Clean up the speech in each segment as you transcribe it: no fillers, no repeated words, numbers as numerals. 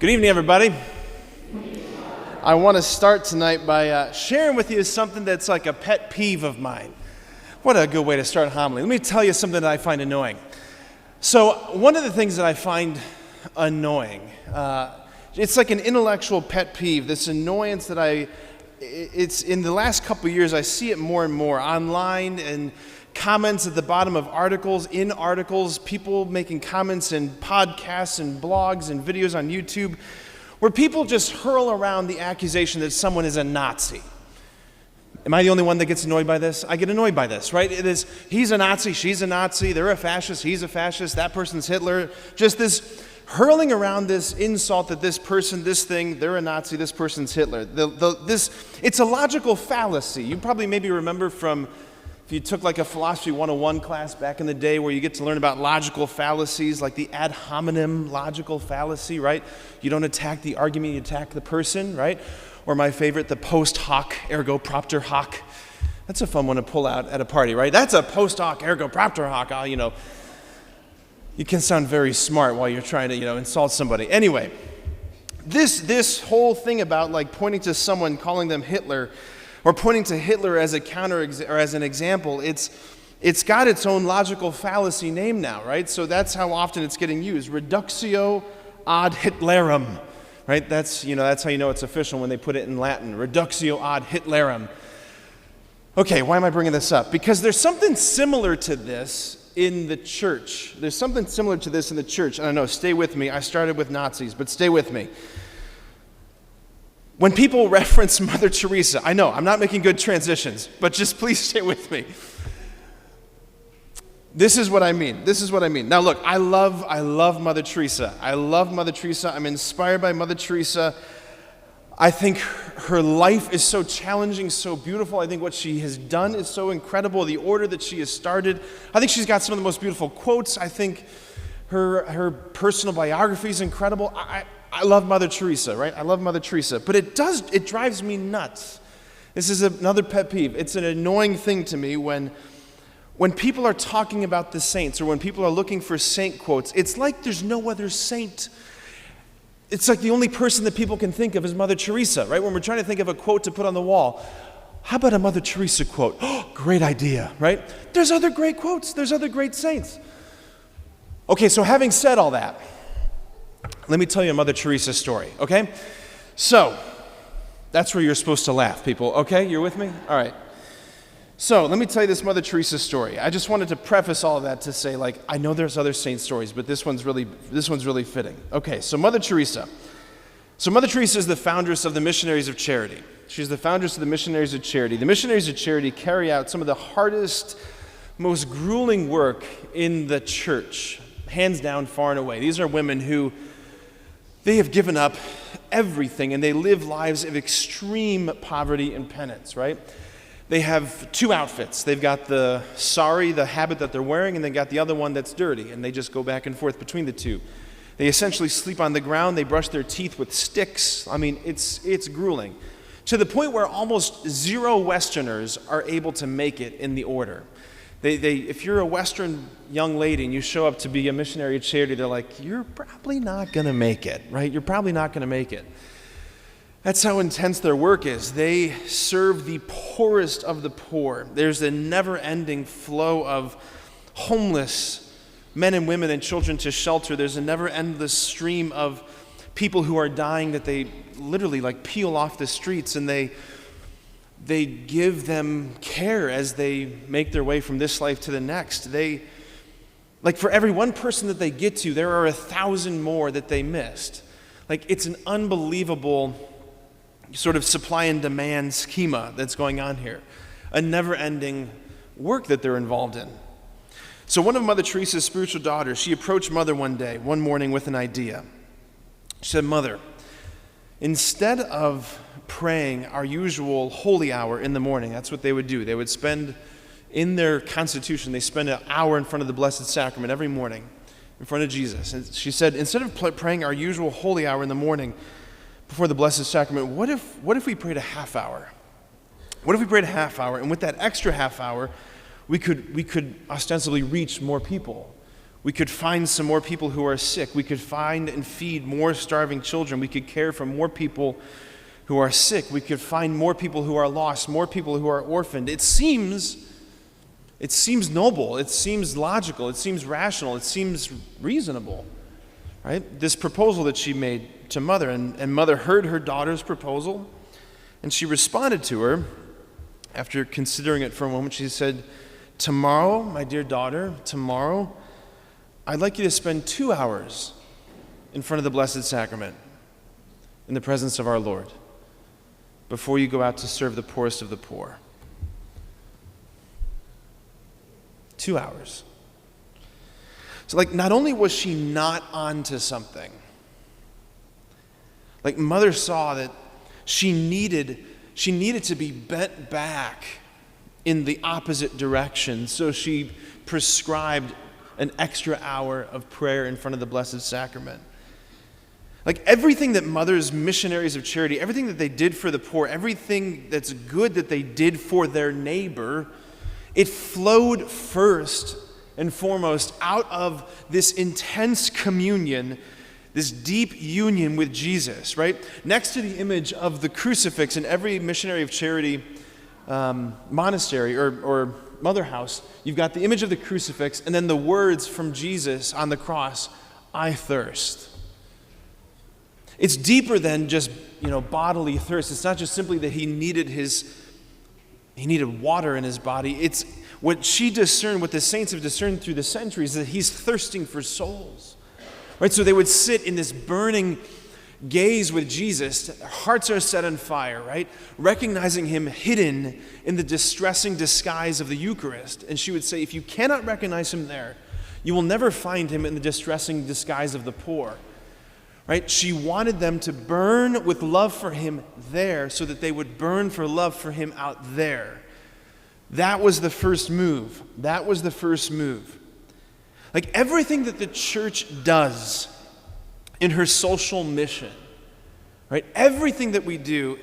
Good evening, everybody. I want to start tonight by sharing with you something that's like a pet peeve of mine. What a good way to start a homily. Let me tell you something that I find annoying. So one of the things that I find annoying, it's like an intellectual pet peeve, this annoyance that it's in the last couple of years, I see it more and more online and comments at the bottom of articles, in articles, people making comments in podcasts and blogs and videos on YouTube, where people just hurl around the accusation that someone is a Nazi. Am I the only one that gets annoyed by this? I get annoyed by this, right? It is, he's a Nazi, she's a Nazi, they're a fascist, he's a fascist, that person's Hitler. Just this hurling around this insult that this person, this thing, they're a Nazi, this person's Hitler. It's a logical fallacy. You probably maybe remember from, if you took like a philosophy 101 class back in the day where you get to learn about logical fallacies, like the ad hominem logical fallacy, right? You don't attack the argument, you attack the person, right? Or my favorite, the post hoc ergo propter hoc. That's a fun one to pull out at a party, right? That's a post hoc ergo propter hoc. You can sound very smart while you're trying to, insult somebody. Anyway, this whole thing about like pointing to someone, calling them Hitler, or pointing to Hitler as a counter or as an example, it's got its own logical fallacy name now, right? So that's how often it's getting used. Reductio ad Hitlerum, right? That's how you know it's official when they put it in Latin. Reductio ad Hitlerum. Okay, why am I bringing this up? Because there's something similar to this in the church. There's something similar to this in the church. I don't know, stay with me. I started with Nazis, but stay with me. When people reference Mother Teresa, I know, I'm not making good transitions, but just please stay with me. This is what I mean. Now look, I love Mother Teresa. I love Mother Teresa. I'm inspired by Mother Teresa. I think her life is so challenging, so beautiful. I think what she has done is so incredible, the order that she has started. I think she's got some of the most beautiful quotes. I think her personal biography is incredible. I love Mother Teresa, right? I love Mother Teresa. But it drives me nuts. This is another pet peeve. It's an annoying thing to me when people are talking about the saints or when people are looking for saint quotes. It's like there's no other saint. It's like the only person that people can think of is Mother Teresa, right? When we're trying to think of a quote to put on the wall, how about a Mother Teresa quote? Oh, great idea, right? There's other great quotes. There's other great saints. Okay, so having said all that, let me tell you a Mother Teresa story, okay? So, that's where you're supposed to laugh, people, okay? You're with me? All right. So, let me tell you this Mother Teresa story. I just wanted to preface all of that to say, I know there's other saint stories, but this one's really fitting. Okay, so Mother Teresa. So Mother Teresa is the foundress of the Missionaries of Charity. She's the foundress of the Missionaries of Charity. The Missionaries of Charity carry out some of the hardest, most grueling work in the church, hands down, far and away. These are women who, they have given up everything, and they live lives of extreme poverty and penance, right? They have two outfits. They've got the habit that they're wearing, and they got the other one that's dirty, and they just go back and forth between the two. They essentially sleep on the ground. They brush their teeth with sticks. I mean, it's grueling, to the point where almost zero Westerners are able to make it in the order. If you're a Western young lady and you show up to be a missionary at Charity, they're like, you're probably not going to make it, right? You're probably not going to make it. That's how intense their work is. They serve the poorest of the poor. There's a never-ending flow of homeless men and women and children to shelter. There's a never-endless stream of people who are dying that they literally peel off the streets, and they give them care as they make their way from this life to the next. For every one person that they get to, there are 1,000 more that they missed. It's an unbelievable sort of supply and demand schema that's going on here. A never-ending work that they're involved in. So one of Mother Teresa's spiritual daughters, she approached Mother one morning with an idea. She said, Mother, instead of praying our usual holy hour in the morning, that's what they would do. They would spend, in their constitution, they spend an hour in front of the Blessed Sacrament every morning in front of Jesus. And she said, instead of praying our usual holy hour in the morning before the Blessed Sacrament, what if we prayed a half hour? What if we prayed a half hour, and with that extra half hour, we could ostensibly reach more people. We could find some more people who are sick. We could find and feed more starving children. We could care for more people who are sick. We could find more people who are lost, more people who are orphaned. It seems noble. It seems logical. It seems rational. It seems reasonable, right? This proposal that she made to Mother, and Mother heard her daughter's proposal, and she responded to her. After considering it for a moment, she said, "Tomorrow, my dear daughter, tomorrow, I'd like you to spend 2 hours in front of the Blessed Sacrament in the presence of our Lord before you go out to serve the poorest of the poor." 2 hours. So not only was she not onto something, Mother saw that she needed to be bent back in the opposite direction. So she prescribed an extra hour of prayer in front of the Blessed Sacrament. Everything that Mother's missionaries of charity, everything that they did for the poor, everything that's good that they did for their neighbor, it flowed first and foremost out of this intense communion, this deep union with Jesus, right? Next to the image of the crucifix in every missionary of charity monastery or mother house, you've got the image of the crucifix and then the words from Jesus on the cross, "I thirst." It's deeper than just, bodily thirst. It's not just simply that he needed water in his body. It's what she discerned, what the saints have discerned through the centuries, that he's thirsting for souls. Right? So they would sit in this burning gaze with Jesus. Hearts are set on fire, right? Recognizing him hidden in the distressing disguise of the Eucharist. And she would say, if you cannot recognize him there, you will never find him in the distressing disguise of the poor. Right? She wanted them to burn with love for him there so that they would burn for love for him out there. That was the first move. That was the first move. Everything that the church does in her social mission, right? Everything that we do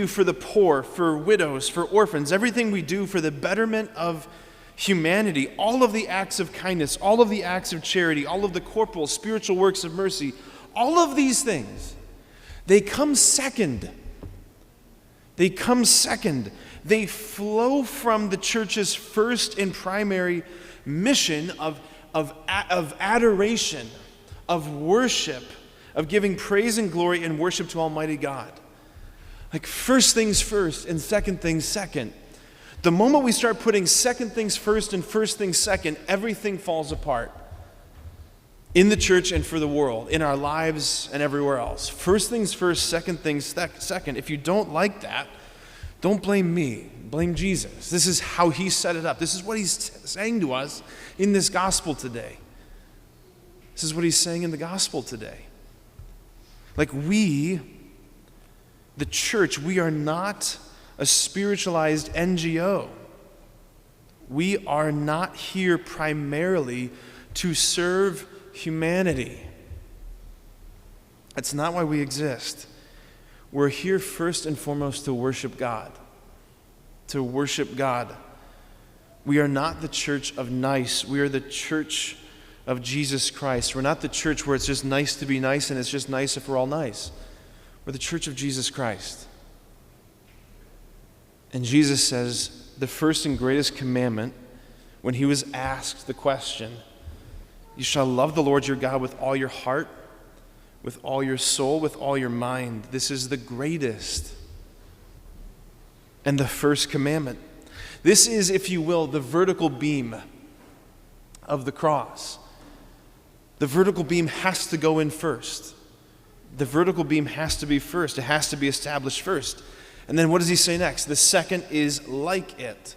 for the poor, for widows, for orphans, everything we do for the betterment of humanity, all of the acts of kindness, all of the acts of charity, all of the corporal, spiritual works of mercy, all of these things, they come second. They come second. They flow from the church's first and primary mission of adoration, of worship, of giving praise and glory and worship to Almighty God. First things first and second things second. The moment we start putting second things first and first things second, everything falls apart. In the church and for the world, in our lives and everywhere else. First things first, second things second. If you don't like that, don't blame me. Blame Jesus. This is how he set it up. This is what he's saying to us in this gospel today. This is what he's saying in the gospel today. We, the church, we are not a spiritualized NGO. We are not here primarily to serve humanity. That's not why we exist. We're here first and foremost to worship God. To worship God. We are not the church of nice. We are the church of Jesus Christ. We're not the church where it's just nice to be nice and it's just nice if we're all nice. We're the church of Jesus Christ. And Jesus says the first and greatest commandment, when he was asked the question, you shall love the Lord your God with all your heart, with all your soul, with all your mind. This is the greatest and the first commandment. This is, if you will, the vertical beam of the cross. The vertical beam has to go in first. The vertical beam has to be first. It has to be established first. And then what does he say next? The second is like it.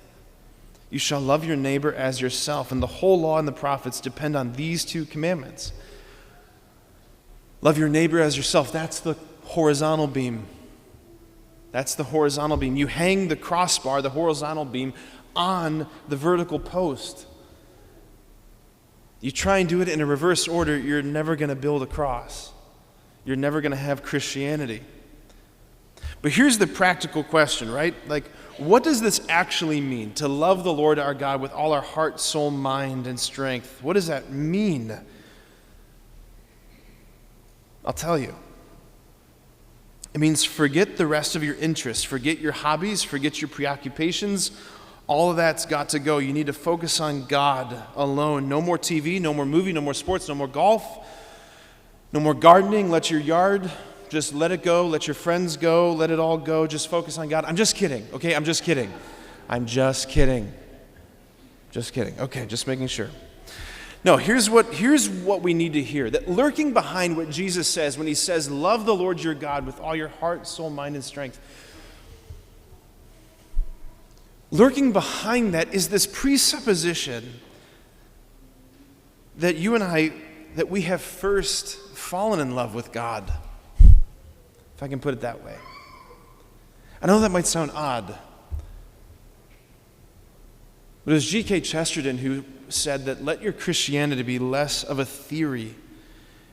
You shall love your neighbor as yourself. And the whole law and the prophets depend on these two commandments. Love your neighbor as yourself. That's the horizontal beam. That's the horizontal beam. You hang the crossbar, the horizontal beam, on the vertical post. You try and do it in a reverse order, you're never going to build a cross. You're never going to have Christianity. But here's the practical question, right? Like, what does this actually mean, to love the Lord our God with all our heart, soul, mind, and strength? What does that mean? I'll tell you. It means forget the rest of your interests. Forget your hobbies. Forget your preoccupations. All of that's got to go. You need to focus on God alone. No more TV, no more movie, no more sports, no more golf, no more gardening. Let your yard, just let it go. Let your friends go. Let it all go. Just focus on God. I'm just kidding, okay? I'm just kidding. I'm just kidding. Just kidding. Okay, just making sure. No, here's what we need to hear. That lurking behind what Jesus says when he says, love the Lord your God with all your heart, soul, mind, and strength. Lurking behind that is this presupposition that you and I, that we have first fallen in love with God. If I can put it that way. I know that might sound odd. But it was G.K. Chesterton who said that let your Christianity be less of a theory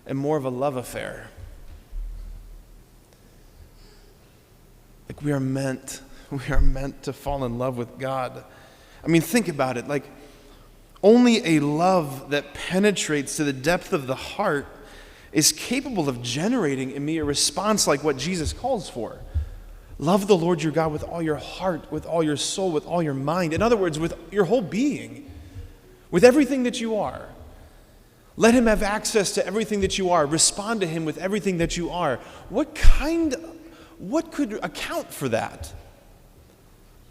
and more of a love affair. Like we are meant to fall in love with God. I mean, think about it. Like only a love that penetrates to the depth of the heart is capable of generating in me a response like what Jesus calls for. Love the Lord your God with all your heart, with all your soul, with all your mind. In other words, with your whole being, with everything that you are. Let him have access to everything that you are. Respond to him with everything that you are. What could account for that?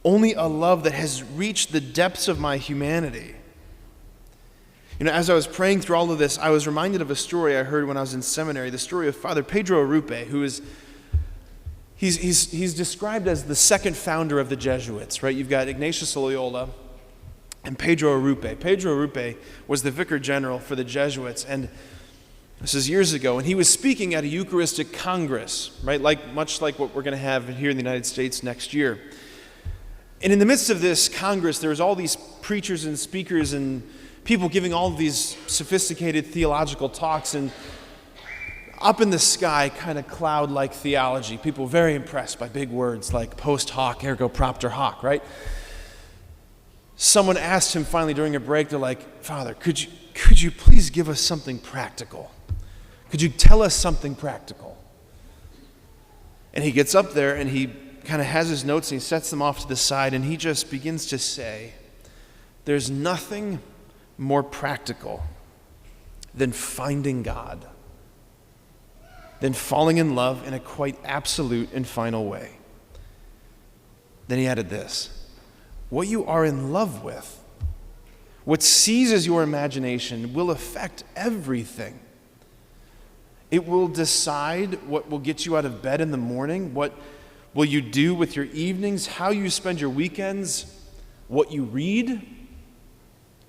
Only a love that has reached the depths of my humanity. You know, as I was praying through all of this, I was reminded of a story I heard when I was in seminary, the story of Father Pedro Arrupe, who is He's described as the second founder of the Jesuits, right? You've got Ignatius Loyola and Pedro Arrupe. Pedro Arrupe was the vicar general for the Jesuits, and this is years ago, and he was speaking at a Eucharistic Congress, right? Much like what we're going to have here in the United States next year. And in the midst of this Congress, there was all these preachers and speakers and people giving all of these sophisticated theological talks, and up in the sky, kind of cloud-like theology. People very impressed by big words like post hoc, ergo propter hoc, right? Someone asked him finally during a break, they're like, Father, could you please give us something practical? Could you tell us something practical? And he gets up there and he kind of has his notes and he sets them off to the side and he just begins to say, there's nothing more practical than finding God, than falling in love in a quite absolute and final way. Then he added this, what you are in love with, what seizes your imagination will affect everything. It will decide what will get you out of bed in the morning, what will you do with your evenings, how you spend your weekends, what you read,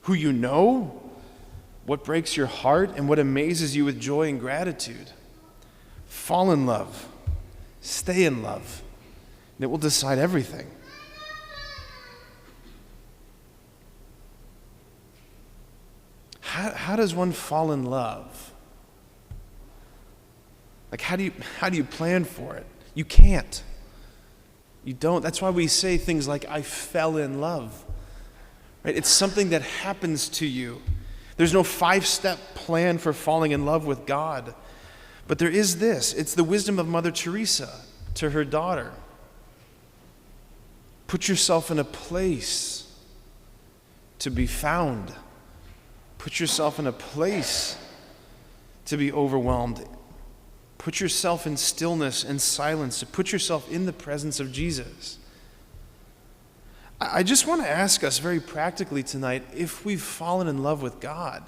who you know, what breaks your heart, and what amazes you with joy and gratitude. Fall in love. Stay in love. And it will decide everything. How does one fall in love? Like how do you plan for it? You can't. You don't. That's why we say things like, I fell in love. Right? It's something that happens to you. There's no 5-step plan for falling in love with God. But there is this. It's the wisdom of Mother Teresa to her daughter. Put yourself in a place to be found. Put yourself in a place to be overwhelmed. Put yourself in stillness and silence. Put yourself in the presence of Jesus. I just want to ask us very practically tonight if we've fallen in love with God.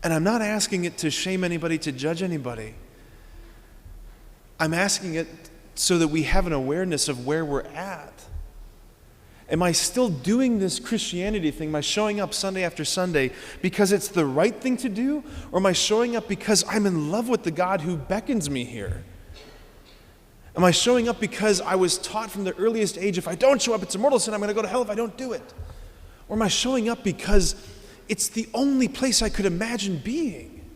And I'm not asking it to shame anybody, to judge anybody. I'm asking it so that we have an awareness of where we're at. Am I still doing this Christianity thing? Am I showing up Sunday after Sunday because it's the right thing to do? Or am I showing up because I'm in love with the God who beckons me here? Am I showing up because I was taught from the earliest age, if I don't show up, it's a mortal sin, I'm going to go to hell if I don't do it? Or am I showing up because it's the only place I could imagine being?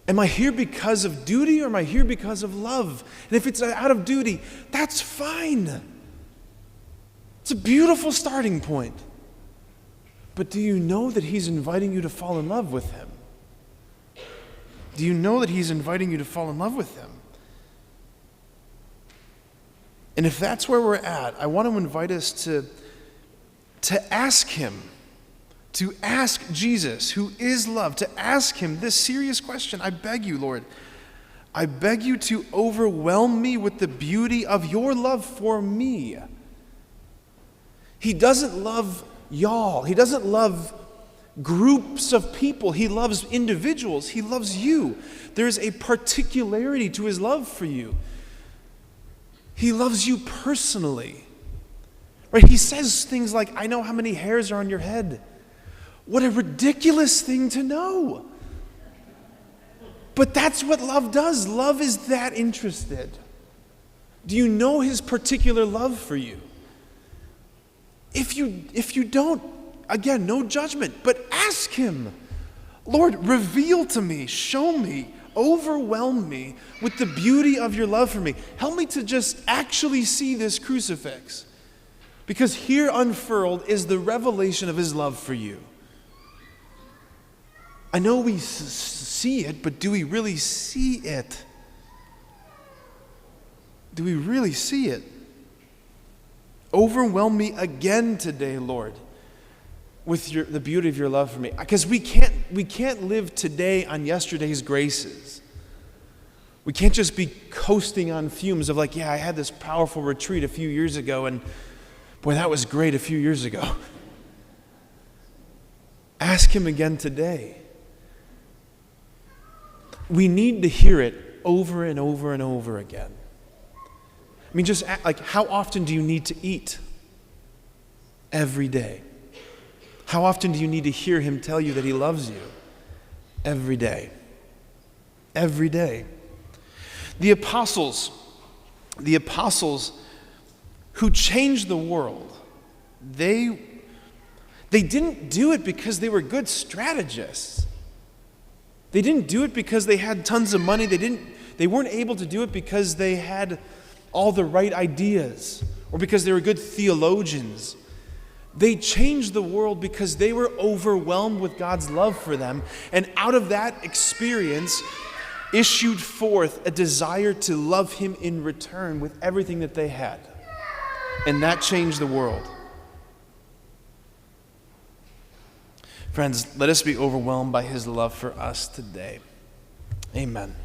Am I here because of duty or am I here because of love? And if it's out of duty, that's fine. It's a beautiful starting point. But do you know that he's inviting you to fall in love with him? Do you know that he's inviting you to fall in love with him? And if that's where we're at, I want to invite us to ask him, to ask Jesus, who is love, to ask him this serious question. I beg you, Lord, I beg you to overwhelm me with the beauty of your love for me. He doesn't love y'all. He doesn't love groups of people. He loves individuals. He loves you. There's a particularity to his love for you. He loves you personally. Right? He says things like, I know how many hairs are on your head. What a ridiculous thing to know. But that's what love does. Love is that interested. Do you know his particular love for you? If you don't, again, no judgment, but ask him, Lord, reveal to me, show me, overwhelm me with the beauty of your love for me. Help me to just actually see this crucifix. Because here unfurled is the revelation of his love for you. I know we see it, but do we really see it? Do we really see it? Overwhelm me again today, Lord, with the beauty of your love for me. Because we can't live today on yesterday's graces. We can't just be coasting on fumes of like, yeah, I had this powerful retreat a few years ago, and boy, that was great a few years ago. Ask him again today. We need to hear it over and over and over again. I mean, just like, how often do you need to eat? Every day. How often do you need to hear him tell you that he loves you? Every day. Every day. The apostles who changed the world, they didn't do it because they were good strategists. They didn't do it because they had tons of money. They weren't able to do it because they had all the right ideas or because they were good theologians. They changed the world because they were overwhelmed with God's love for them, and out of that experience issued forth a desire to love him in return with everything that they had. And that changed the world. Friends, let us be overwhelmed by his love for us today. Amen.